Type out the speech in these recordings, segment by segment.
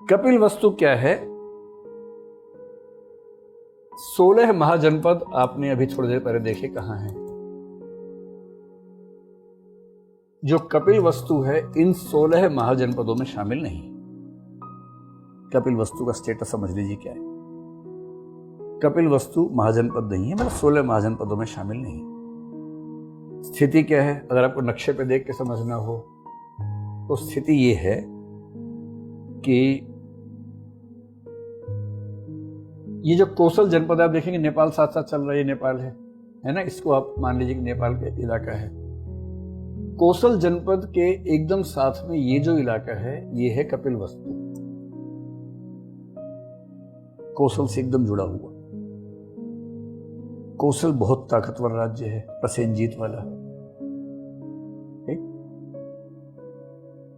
कपिल वस्तु क्या है? 16 महाजनपद आपने अभी थोड़ी देर पहले देखे कहां हैं। जो कपिल वस्तु है इन 16 महाजनपदों में शामिल नहीं। कपिल वस्तु का स्टेटस समझ लीजिए क्या है। कपिल वस्तु महाजनपद नहीं है, मतलब 16 महाजनपदों में शामिल नहीं। स्थिति क्या है अगर आपको नक्शे पे देख के समझना हो तो स्थिति ये है कि ये जो कोसल जनपद आप देखेंगे नेपाल साथ साथ चल रहा है, ये नेपाल है ना, इसको आप मान लीजिए कि नेपाल का इलाका है। कोसल जनपद के एकदम साथ में ये जो इलाका है ये है कपिल वस्तु, कोसल से एकदम जुड़ा हुआ। कोसल बहुत ताकतवर राज्य है, प्रसेनजीत वाला, ठीक?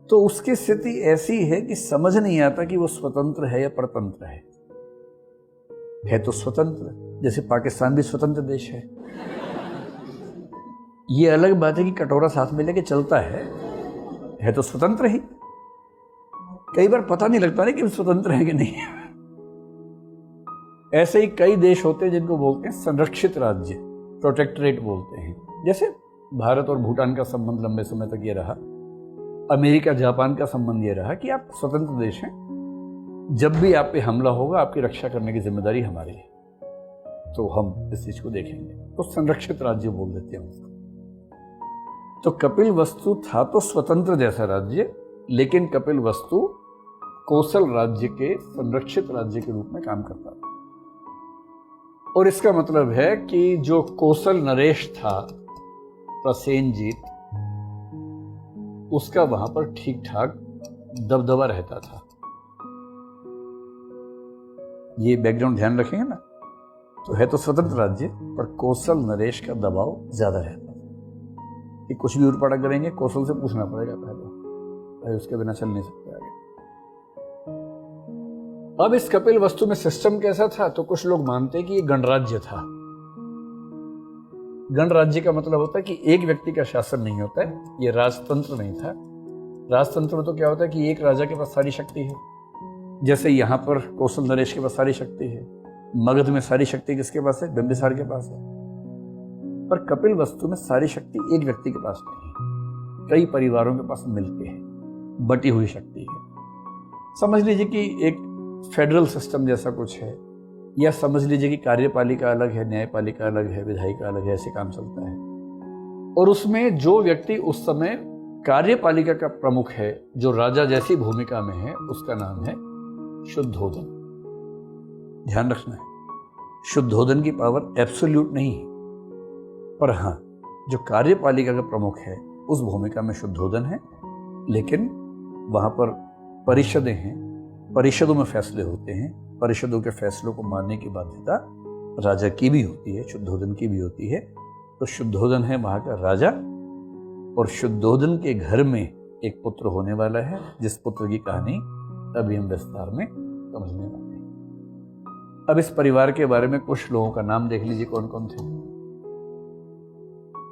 तो उसकी स्थिति ऐसी है कि समझ नहीं आता कि वो स्वतंत्र है या परतंत्र है तो स्वतंत्र, जैसे पाकिस्तान भी स्वतंत्र देश है। ये अलग बात है कि कटोरा साथ में लेके चलता है तो स्वतंत्र ही। कई बार पता नहीं लगता ना कि स्वतंत्र है कि नहीं। ऐसे ही कई देश होते हैं जिनको बोलते हैं संरक्षित राज्य, प्रोटेक्टरेट बोलते हैं। जैसे भारत और भूटान का संबंध लंबे समय तक ये रहा, अमेरिका जापान का संबंध ये रहा कि आप स्वतंत्र देश हैं, जब भी आप पे हमला होगा आपकी रक्षा करने की जिम्मेदारी हमारी है, तो हम इस चीज को देखेंगे। तो संरक्षित राज्य बोल देते हैं उसको। तो कपिल वस्तु था तो स्वतंत्र जैसा राज्य, लेकिन कपिल वस्तु कोसल राज्य के संरक्षित राज्य के रूप में काम करता था। और इसका मतलब है कि जो कोसल नरेश था प्रसेनजीत, उसका वहां पर ठीक ठाक दबदबा रहता था। ये बैकग्राउंड ध्यान रखेंगे ना, तो है तो स्वतंत्र राज्य पर कोसल नरेश का दबाव ज्यादा रहता है कि कुछ भी उड़पड़ा करेंगे कोसल से पूछना पड़ेगा पहले, उसके बिना चल नहीं सकते आगे। अब इस कपिल वस्तु में सिस्टम कैसा था? तो कुछ लोग मानते हैं कि ये गणराज्य था। गणराज्य का मतलब होता है कि एक व्यक्ति का शासन नहीं होता है, ये राजतंत्र नहीं था। राजतंत्र में तो क्या होता है कि एक राजा के पास सारी शक्ति है, जैसे यहां पर कौशल नरेश के पास सारी शक्ति है। मगध में सारी शक्ति किसके पास है? बिंबिसार के पास है। पर कपिल वस्तु में सारी शक्ति एक व्यक्ति के पास नहीं है, कई परिवारों के पास मिलके है, बटी हुई शक्ति है। समझ लीजिए कि एक फेडरल सिस्टम जैसा कुछ है, या समझ लीजिए कि कार्यपालिका अलग है, न्यायपालिका अलग है, विधायिका अलग है, ऐसे काम चलता है। और उसमें जो व्यक्ति उस समय कार्यपालिका का प्रमुख है, जो राजा जैसी भूमिका में है, उसका नाम है शुद्धोदन। ध्यान रखना है, शुद्धोदन की पावर एब्सोल्यूट नहीं है, पर हां जो कार्यपालिका का प्रमुख है उस भूमिका में शुद्धोदन है। लेकिन वहां पर परिषदें हैं, परिषदों में फैसले होते हैं, परिषदों के फैसलों को मानने की बाध्यता राजा की भी होती है, शुद्धोदन की भी होती है। तो शुद्धोदन है वहां का राजा, और शुद्धोदन के घर में एक पुत्र होने वाला है, जिस पुत्र की कहानी अभी हम विस्तार में समझने वाले हैं। अब इस परिवार के बारे में कुछ लोगों का नाम देख लीजिए कौन कौन थे।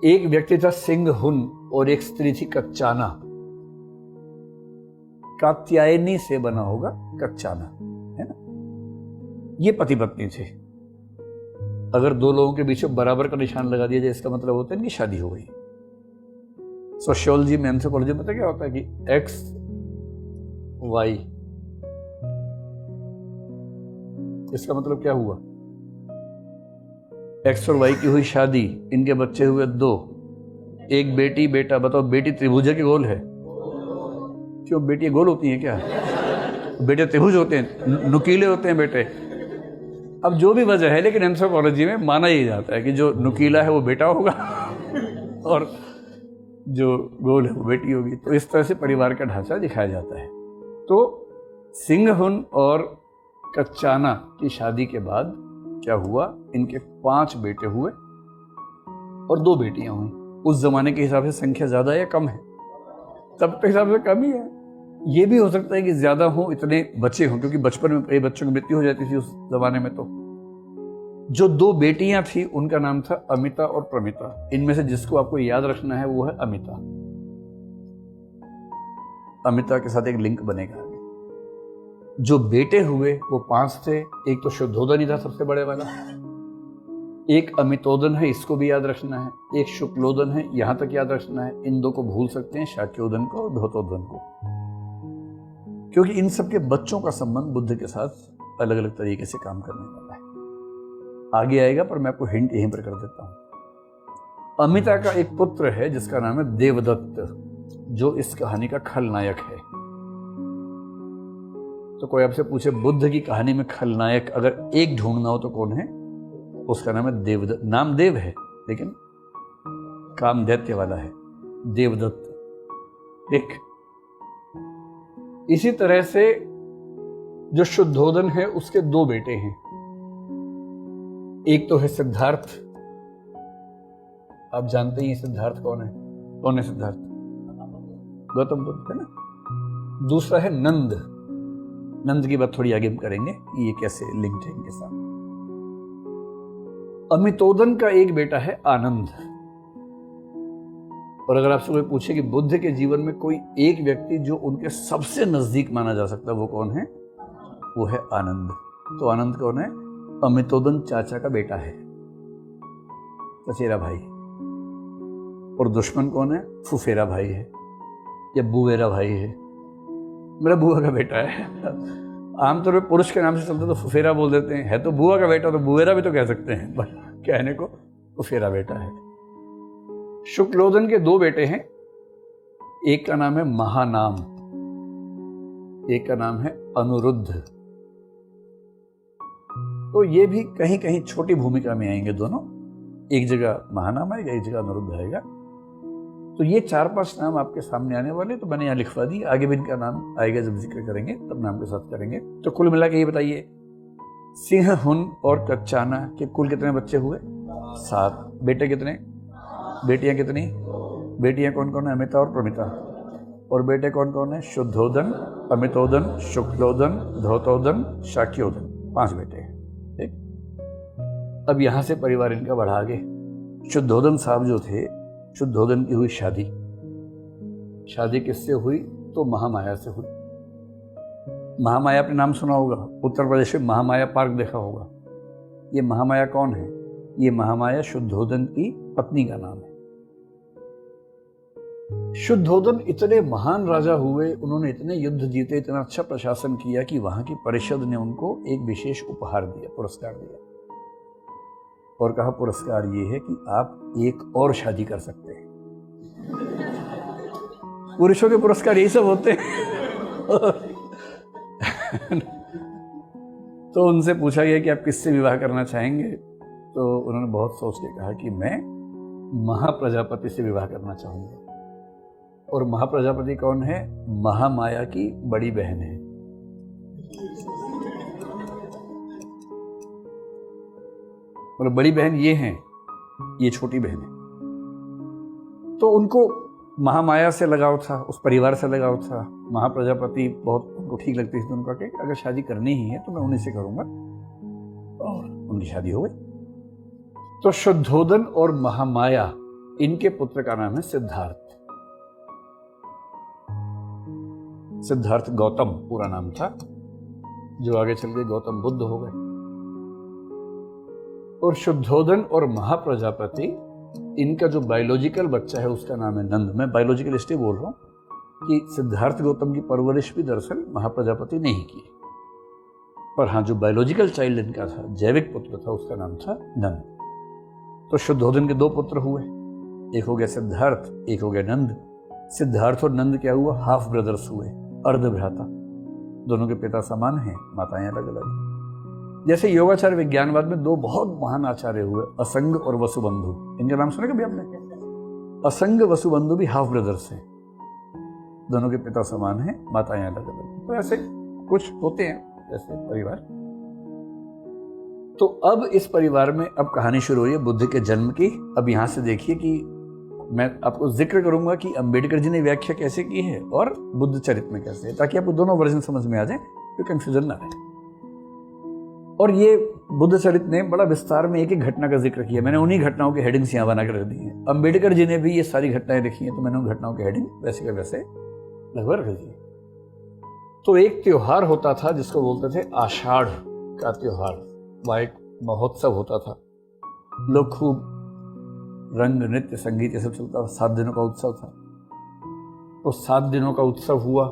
एक व्यक्ति था सिंहहुन और एक स्त्री थी कच्चाना। कात्यायनी से बना होगा कच्चाना, है ना। ये पति पत्नी थे। अगर दो लोगों के बीच में बराबर का निशान लगा दिया जाए, इसका मतलब होता है कि शादी हो गई। सोशियोलॉजी में, एंथ्रोपोलॉजी में पता क्या होता है कि एक्स वाई, इसका मतलब क्या हुआ? एक्स और वाई की हुई शादी, इनके बच्चे हुए 2, एक बेटी बेटा। बताओ बेटी त्रिभुज के गोल है? क्यों, बेटी गोल होती हैं क्या? बेटे त्रिभुज होते हैं, नुकीले होते हैं बेटे। अब जो भी वजह है, लेकिन एंथ्रोपोलॉजी में माना ही जाता है कि जो नुकीला है वो बेटा होगा और जो गोल है वो बेटी होगी। तो इस तरह से परिवार का ढांचा दिखाया जाता है। तो सिंहहुन और कच्चाना की शादी के बाद क्या हुआ? इनके 5 बेटे हुए और 2 बेटियां हुई। उस जमाने के हिसाब से संख्या ज्यादा है या कम है? तब के हिसाब से कम ही है। ये भी हो सकता है कि ज्यादा हो, इतने बच्चे हों, क्योंकि बचपन में कई बच्चों की मृत्यु हो जाती थी उस जमाने में। तो जो 2 बेटियां थी उनका नाम था अमिता और प्रमिता। इनमें से जिसको आपको याद रखना है वो है अमिता। अमिता के साथ एक लिंक बनेगा आगे। जो बेटे हुए वो 5 थे। एक तो शुद्धोदन ही था सबसे बड़े वाला, एक अमितोदन है, इसको भी याद रखना है, एक शुक्लोदन है, यहां तक याद रखना है। इन दो को भूल सकते हैं, शाक्योदन को और धौतोदन को, क्योंकि इन सबके बच्चों का संबंध बुद्ध के साथ अलग अलग तरीके से काम करने वाला है। आगे आएगा, पर मैं आपको हिंट यहीं पर कर देता हूं। अमिता का एक पुत्र है जिसका नाम है देवदत्त, जो इस कहानी का खलनायक है। तो कोई आपसे पूछे बुद्ध की कहानी में खलनायक अगर एक ढूंढना हो तो कौन है? उसका नाम है देवदत्त। नाम देव है लेकिन काम दैत्य वाला है, देवदत्त। एक इसी तरह से जो शुद्धोदन है उसके 2 बेटे हैं। एक तो है सिद्धार्थ, आप जानते ही सिद्धार्थ कौन है? कौन है सिद्धार्थ? गौतम बुद्ध है ना। दूसरा है नंद। नंद की बात थोड़ी आगे हम करेंगे, ये कैसे लिंक्ड है इनके साथ। अमितोदन का एक बेटा है आनंद। और अगर आपसे कोई पूछे कि बुद्ध के जीवन में कोई एक व्यक्ति जो उनके सबसे नजदीक माना जा सकता है वो कौन है? वो है आनंद। तो आनंद कौन है? अमितोदन चाचा का बेटा है, चचेरा भाई। और दुश्मन कौन है? फुफेरा भाई है या बुवेरा भाई है। मेरा बुआ का बेटा है। आमतौर पे पुरुष के नाम से चलते तो फुफेरा बोल देते हैं, है तो बुआ का बेटा तो बुवेरा भी तो कह सकते हैं, पर कहने को फुफेरा बेटा है। शुक्लोदन के 2 बेटे हैं, एक का नाम है महानाम, एक का नाम है अनुरुद्ध। तो ये भी कहीं कहीं छोटी भूमिका में आएंगे दोनों, एक जगह महानाम आएगा, एक जगह अनुरुद्ध आएगा। तो ये 4-5 नाम आपके सामने आने वाले, तो मैंने यहाँ लिखवा दी, आगे भी इनका नाम आएगा जब जिक्र करेंगे तब नाम के साथ करेंगे। तो कुल मिला के ये बताइए, सिंह, हुन और कच्चाना के कुल कितने बच्चे हुए? 7। बेटे कितने? बेटियां कितनी? बेटियां कौन कौन है? अमिता और प्रमिता। और बेटे कौन कौन है? शुद्धोदन, अमितोदन, शुक्लोदन, धौतोदन, शाक्योदन। 5 बेटे हैं। ठीक, अब यहां से परिवार इनका बढ़ा आगे। शुद्धोदन साहब जो थे, शुद्धोदन की हुई शादी। शादी किससे हुई? तो महामाया से हुई। महामाया आपने नाम सुना होगा, उत्तर प्रदेश में महामाया पार्क देखा होगा। ये महामाया कौन है? ये महामाया शुद्धोदन की पत्नी का नाम है। शुद्धोदन इतने महान राजा हुए, उन्होंने इतने युद्ध जीते, इतना अच्छा प्रशासन किया कि वहां की परिषद ने उनको एक विशेष उपहार दिया, पुरस्कार दिया, और कहा पुरस्कार ये है कि आप एक और शादी कर सकते हैं। पुरुषों के पुरस्कार यही सब होते हैं। तो उनसे पूछा गया कि आप किससे विवाह करना चाहेंगे? तो उन्होंने बहुत सोच के कहा कि मैं महाप्रजापति से विवाह करना चाहूंगा। और महाप्रजापति कौन है? महामाया की बड़ी बहन है। मतलब बड़ी बहन ये हैं, ये छोटी बहन है। तो उनको महामाया से लगाव था, उस परिवार से लगाव था। महाप्रजापति बहुत उनको ठीक लगती थी, तो उनका कि अगर शादी करनी ही है तो मैं उन्हीं से करूंगा, और उनकी शादी हो गई। तो शुद्धोदन और महामाया, इनके पुत्र का नाम है सिद्धार्थ। सिद्धार्थ गौतम पूरा नाम था, जो आगे चल के गौतम बुद्ध हो गए। और शुद्धोदन और महाप्रजापति, इनका जो बायोलॉजिकल बच्चा है उसका नाम है नंद। मैं बायोलॉजिकल इसलिए बोल रहा हूं कि सिद्धार्थ गौतम की परवरिश भी दरअसल महाप्रजापति ने ही की, पर हाँ, जो बायोलॉजिकल चाइल्ड इनका था, जैविक पुत्र था, उसका नाम था नंद। तो शुद्धोदन के 2 पुत्र हुए, एक हो गया सिद्धार्थ, एक हो गया नंद। सिद्धार्थ और नंद क्या हुआ? हाफ ब्रदर्स हुए, अर्ध भ्राता। दोनों के पिता समान हैं, माताएं अलग अलग। जैसे योगाचार विज्ञानवाद में 2 बहुत महान आचार्य हुए, असंग और वसुबंधु। इनका नाम सुना कभी आपने? असंग वसुबंधु भी हाफ ब्रदर्स हैं, दोनों के पिता समान हैं, माताएं अलग अलग। तो ऐसे कुछ होते हैं ऐसे परिवार। तो अब इस परिवार में अब कहानी शुरू हुई है बुद्ध के जन्म की। अब यहां से देखिए कि मैं आपको जिक्र करूंगा कि अंबेडकर जी ने व्याख्या कैसे की है और बुद्ध चरित्र में कैसे है, ताकि आपको दोनों वर्जन समझ में आ जाए, कोई कंफ्यूजन ना रहे। और ये बुद्ध चरित्र ने बड़ा विस्तार में एक एक घटना का जिक्र किया। मैंने उन्हीं घटनाओं के हेडिंग्स यहाँ बना कर रख दी हैं। अंबेडकर जी ने भी ये सारी घटनाएं लिखी हैं, तो मैंने उन घटनाओं के हेडिंग वैसे के वैसे लगभग रख दी। तो एक त्योहार होता था जिसको बोलते थे आषाढ़ का त्योहार, वह एक महोत्सव होता था। लोग खूब रंग नृत्य संगीत ये सब चलता था, 7 दिनों का उत्सव था। तो 7 दिनों का उत्सव हुआ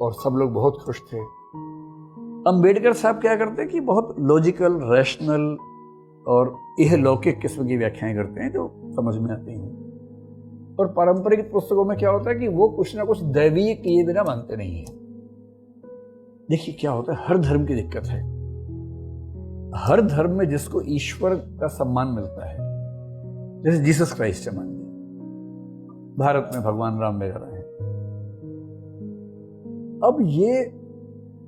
और सब लोग बहुत खुश थे। अंबेडकर साहब क्या करते कि बहुत लॉजिकल, रैशनल और इहलौकिक किस्म की व्याख्याएं करते हैं जो समझ में आती हैं। और पारंपरिक पुस्तकों में क्या होता है कि वो कुछ ना कुछ दैवीय किए बिना मानते नहीं है। देखिए क्या होता है, हर धर्म की दिक्कत है। हर धर्म में जिसको ईश्वर का सम्मान मिलता है, जैसे जीसस क्राइस्ट है मान लीजिए, भारत में भगवान राम वगैरह है। अब ये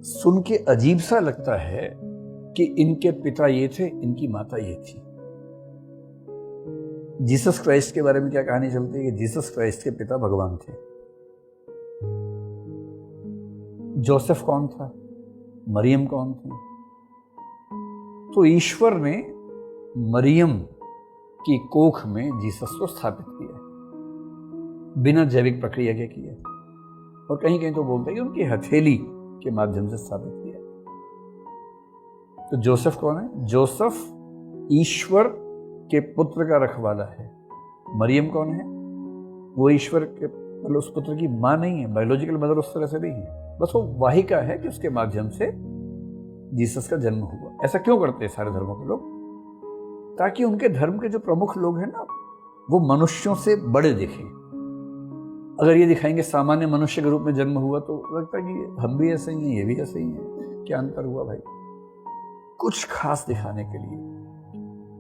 सुन के अजीब सा लगता है कि इनके पिता ये थे, इनकी माता ये थी। जीसस क्राइस्ट के बारे में क्या कहानी चलती है कि जीसस क्राइस्ट के पिता भगवान थे। जोसेफ कौन था, मरियम कौन थी? तो ईश्वर ने मरियम की कोख में जीसस को स्थापित किया बिना जैविक प्रक्रिया के किया, और कहीं कहीं तो बोलते हैं कि उनकी हथेली के माध्यम से स्थापित किया। तो जोसेफ कौन है? जोसेफ ईश्वर के पुत्र का रखवाला है। मरियम कौन है? वो ईश्वर के मतलब उस पुत्र की मां नहीं है, बायोलॉजिकल मदर उस तरह से नहीं है, बस वो वाहिका है कि उसके माध्यम से जीसस का जन्म हुआ। ऐसा क्यों करते हैं सारे धर्मों के लोग? ताकि उनके धर्म के जो प्रमुख लोग हैं ना, वो मनुष्यों से बड़े दिखें। अगर ये दिखाएंगे सामान्य मनुष्य के रूप में जन्म हुआ तो लगता है कि हम भी ऐसे ही हैं, ये भी ऐसे ही हैं, क्या अंतर हुआ भाई? कुछ खास दिखाने के लिए।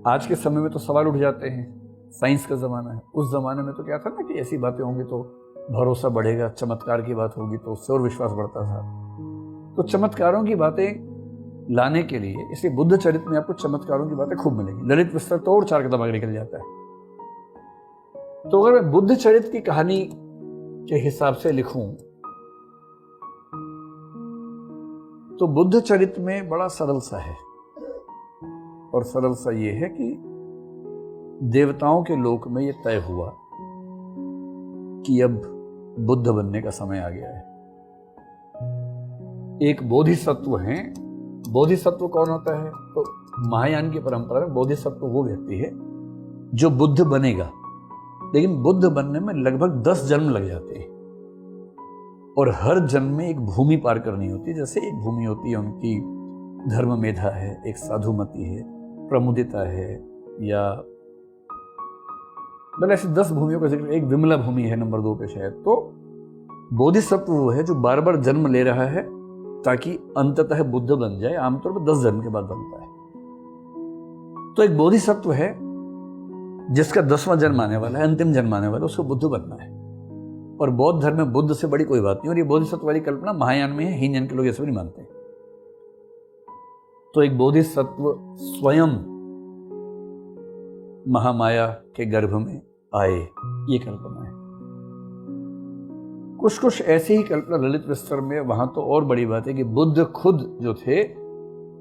आज के समय में तो सवाल उठ जाते हैं, साइंस का ज़माना है। उस ज़माने में तो क्या था ना कि ऐसी बातें होंगी तो भरोसा बढ़ेगा, चमत्कार की बात होगी तो उससे और विश्वास बढ़ता था। तो चमत्कारों की बातें लाने के लिए, इसलिए बुद्ध चरित्र में आपको चमत्कारों की बातें खूब मिलेंगी। ललित विस्तार तो और 4 किताब आगे निकल जाता है। तो अगर मैं बुद्ध चरित्र की कहानी के हिसाब से लिखूं तो बुद्ध चरित्र में बड़ा सरल सा है, और सरल सा ये है कि देवताओं के लोक में ये तय हुआ कि अब बुद्ध बनने का समय आ गया है। एक बोधिसत्व हैं। बोधिसत्व कौन होता है? तो महायान की परंपरा में बोधिसत्व वो व्यक्ति है जो बुद्ध बनेगा, लेकिन बुद्ध बनने में लगभग 10 जन्म लग जाते हैं, और हर जन्म में एक भूमि पार करनी होती है। जैसे एक भूमि होती है उनकी धर्ममेधा है, एक साधुमती है, प्रमुदिता है, या मतलब ऐसे 10 भूमियों का जिक्र। एक विमला भूमि है नंबर 2 पे शायद। तो बोधिसत्व वो है जो बार बार जन्म ले रहा है ताकि अंततः बुद्ध बन जाए। आमतौर पर 10 जन्म के बाद बनता है। तो एक बोधिसत्व है जिसका 10वां जन्म आने वाला है, अंतिम जन्म आने वाला है, उसको बुद्ध बनना है। और बौद्ध धर्म में बुद्ध से बड़ी कोई बात नहीं। और ये बोधिसत्व वाली कल्पना महायान में है, हीनयान के लोग ऐसे भी नहीं मानते। तो एक बोधिसत्व स्वयं महामाया के गर्भ में आए, ये कल्पना है। कुछ कुछ ऐसी ही कल्पना ललित विस्तर में। वहां तो और बड़ी बात है कि बुद्ध खुद जो थे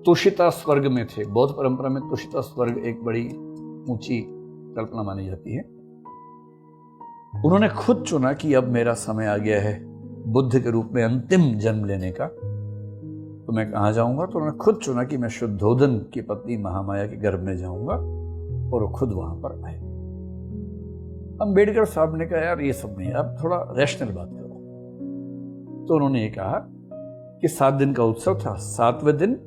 तुषिता स्वर्ग में थे। बौद्ध परंपरा में तुषिता स्वर्ग एक बड़ी ऊंची कल्पना मानी जाती है। उन्होंने खुद चुना कि अब मेरा समय आ गया है बुद्ध के रूप में अंतिम जन्म लेने का, तो मैं कहाँ जाऊंगा? तो उन्होंने खुद चुना कि मैं शुद्धोधन की पत्नी महामाया के गर्भ में जाऊंगा, और वो खुद वहां पर आए। अंबेडकर साहब ने कहा यार ये सब नहीं, अब थोड़ा रैशनल बात करो। तो उन्होंने ये कहा कि 7 दिन का उत्सव था। 7वें दिन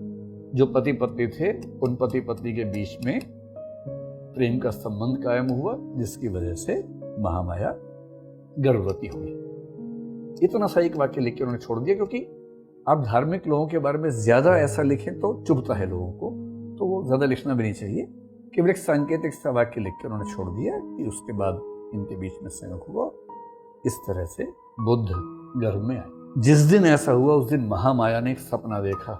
जो पति पत्नी थे उन पति पत्नी के बीच में प्रेम का संबंध कायम हुआ, जिसकी वजह से महामाया गर्भवती हुई। इतना सा एक वाक्य लिख के उन्होंने छोड़ दिया, क्योंकि आप धार्मिक लोगों के बारे में ज्यादा ऐसा लिखें तो चुभता है लोगों को, तो वो ज्यादा लिखना भी नहीं चाहिए। केवल एक सांकेतिक सा वाक्य लिख के उन्होंने छोड़ दिया कि उसके बाद इनके बीच में संयोग हुआ। इस तरह से बुद्ध गर्भ में आए। जिस दिन ऐसा हुआ उस दिन महामाया ने एक सपना देखा,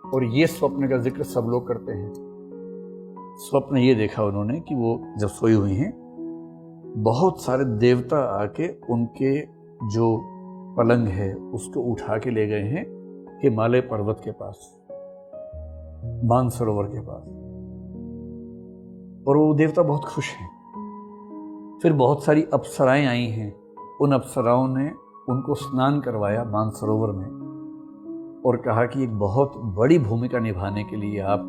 और ये स्वप्न का जिक्र सब लोग करते हैं। स्वप्न ये देखा उन्होंने कि वो जब सोई हुई हैं, बहुत सारे देवता आके उनके जो पलंग है उसको उठा के ले गए हैं हिमालय पर्वत के पास, मानसरोवर के पास, और वो देवता बहुत खुश हैं। फिर बहुत सारी अप्सराएं आई हैं। उन अप्सराओं ने उनको स्नान करवाया मानसरोवर में और कहा कि एक बहुत बड़ी भूमिका निभाने के लिए आप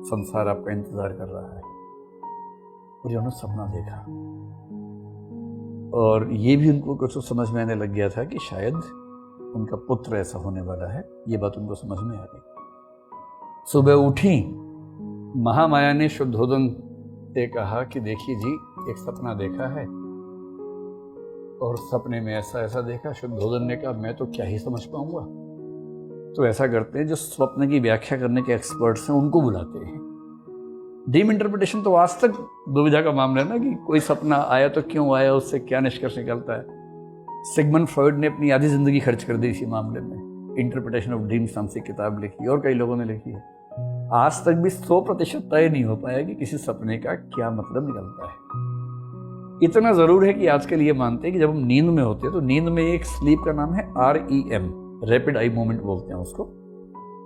संसार आपका इंतजार कर रहा है। और उन्होंने सपना देखा और ये भी उनको कुछ समझ में आने लग गया था कि शायद उनका पुत्र ऐसा होने वाला है। ये बात उनको समझ में आ गई। सुबह उठी, महामाया ने शुद्धोदन से कहा कि देखिए जी, एक सपना देखा है और सपने में ऐसा ऐसा देखा। शुद्धोदन ने कहा मैं तो क्या ही समझ पाऊंगा। तो ऐसा करते हैं, जो स्वप्न की व्याख्या करने के एक्सपर्ट्स हैं उनको बुलाते हैं। ड्रीम इंटरप्रिटेशन तो आज तक दुविधा का मामला है ना, कि कोई सपना आया तो क्यों आया, उससे क्या निष्कर्ष निकलता है। सिगमंड फ्रॉइड ने अपनी आधी जिंदगी खर्च कर दी इसी मामले में। इंटरप्रिटेशन ऑफ ड्रीम्स नाम से किताब लिखी और कई लोगों ने लिखी है। आज तक भी 100% तय नहीं हो पाया कि किसी सपने का क्या मतलब निकलता है। इतना जरूर है कि आजकल ये मानते हैं कि जब हम नींद में होते हैं तो नींद में एक स्लीप का नाम है REM, रैपिड आई मूवमेंट बोलते हैं उसको।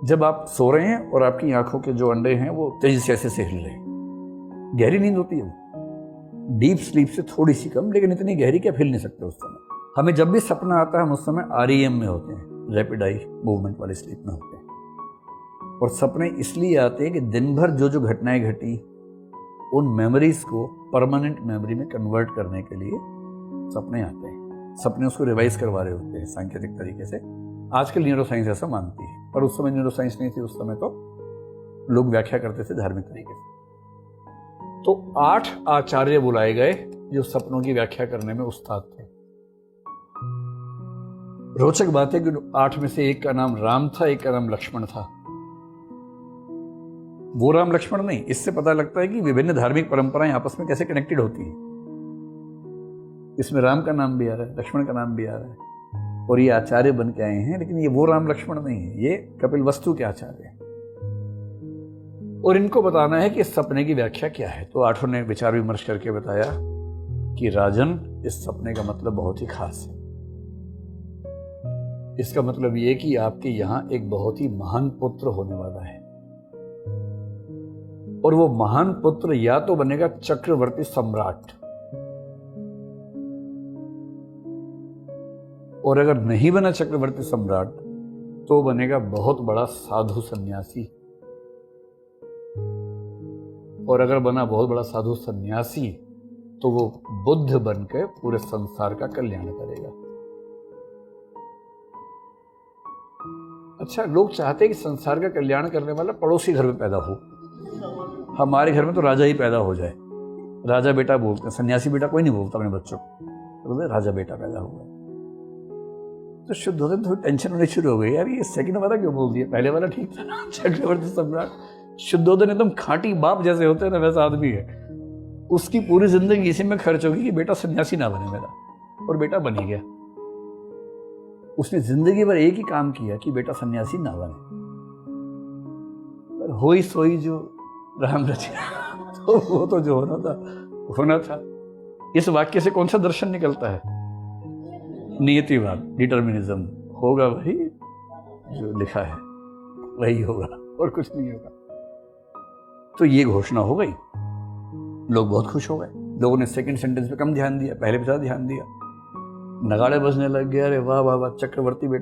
जब आप सो रहे हैं और आपकी आंखों के जो अंडे हैं वो तेजी से ऐसे हिल रहे हैं, गहरी नींद होती है वो। डीप स्लीप से थोड़ी सी कम, लेकिन इतनी गहरी कि आप हिल नहीं सकते उस समय। हमें जब भी सपना आता है हम उस समय REM में होते हैं, रैपिड आई मूवमेंट वाली स्लीप में होते हैं। और सपने इसलिए आते हैं कि दिन भर जो जो घटनाएं घटी उन मेमोरीज को परमानेंट मेमोरी में कन्वर्ट करने के लिए सपने आते हैं। सपने उसको रिवाइज करवा रहे होते हैं सांकेतिक तरीके से। आजकल न्यूरोसाइंस ऐसा मानती है, पर उस समय न्यूरोसाइंस नहीं थी। उस समय तो लोग व्याख्या करते थे धार्मिक तरीके से। तो 8 आचार्य बुलाए गए जो सपनों की व्याख्या करने में उस्ताद थे। रोचक बात है कि 8 में से एक का नाम राम था, एक का नाम लक्ष्मण था। वो राम लक्ष्मण नहीं, इससे पता लगता है कि विभिन्न धार्मिक परंपराएं आपस में कैसे कनेक्टेड होती हैं। इसमें राम का नाम भी आ रहा है, लक्ष्मण का नाम भी आ रहा है, और ये आचार्य बन के आए हैं। लेकिन ये वो राम लक्ष्मण नहीं है, ये कपिलवस्तु के आचार्य हैं। और इनको बताना है कि इस सपने की व्याख्या क्या है। तो 8 ने विचार विमर्श करके बताया कि राजन, इस सपने का मतलब बहुत ही खास है। इसका मतलब ये कि आपके यहां एक बहुत ही महान पुत्र होने वाला है, और वो महान पुत्र या तो बनेगा चक्रवर्ती सम्राट, और अगर नहीं बना चक्रवर्ती सम्राट तो बनेगा बहुत बड़ा साधु सन्यासी, और अगर बना बहुत बड़ा साधु सन्यासी तो वो बुद्ध बनकर पूरे संसार का कल्याण करेगा। अच्छा, लोग चाहते हैं कि संसार का कल्याण करने वाला पड़ोसी घर में पैदा हो। हमारे घर में तो राजा ही पैदा हो जाए। राजा बेटा बोलते हैं, सन्यासी बेटा कोई नहीं बोलता अपने बच्चों को, तो राजा बेटा पैदा हुआ। तो शुद्धोदन थोड़ी टेंशन होनी शुरू हो गई, यार ये सेकंड वाला क्यों बोल दिया, पहले वाला ठीक था ना, चक्रवर्ती सम्राट। शुद्धोदन एकदम खाटी बाप जैसे होते हैं ना, वैसा आदमी है। उसकी पूरी जिंदगी इसी में खर्च होगी कि बेटा सन्यासी ना बने मेरा, और बेटा बन ही गया। उसने जिंदगी भर एक ही काम किया कि बेटा सन्यासी ना बने, पर होई सोई जो राम रचिया, तो वो तो जो होना था। इस वाक्य से कौन सा दर्शन निकलता है? नियतिवाद, डिटर्मिनिज्म। होगा वही जो लिखा है, वही होगा और कुछ नहीं होगा। तो ये घोषणा हो गई, लोग बहुत खुश हो गए। लोगों ने सेकंड सेंटेंस पे कम ध्यान दिया, पहले पे ज्यादा ध्यान दिया। नगाड़े बजने लग गए, अरे वाह वाह वाह, चक्रवर्ती बेटा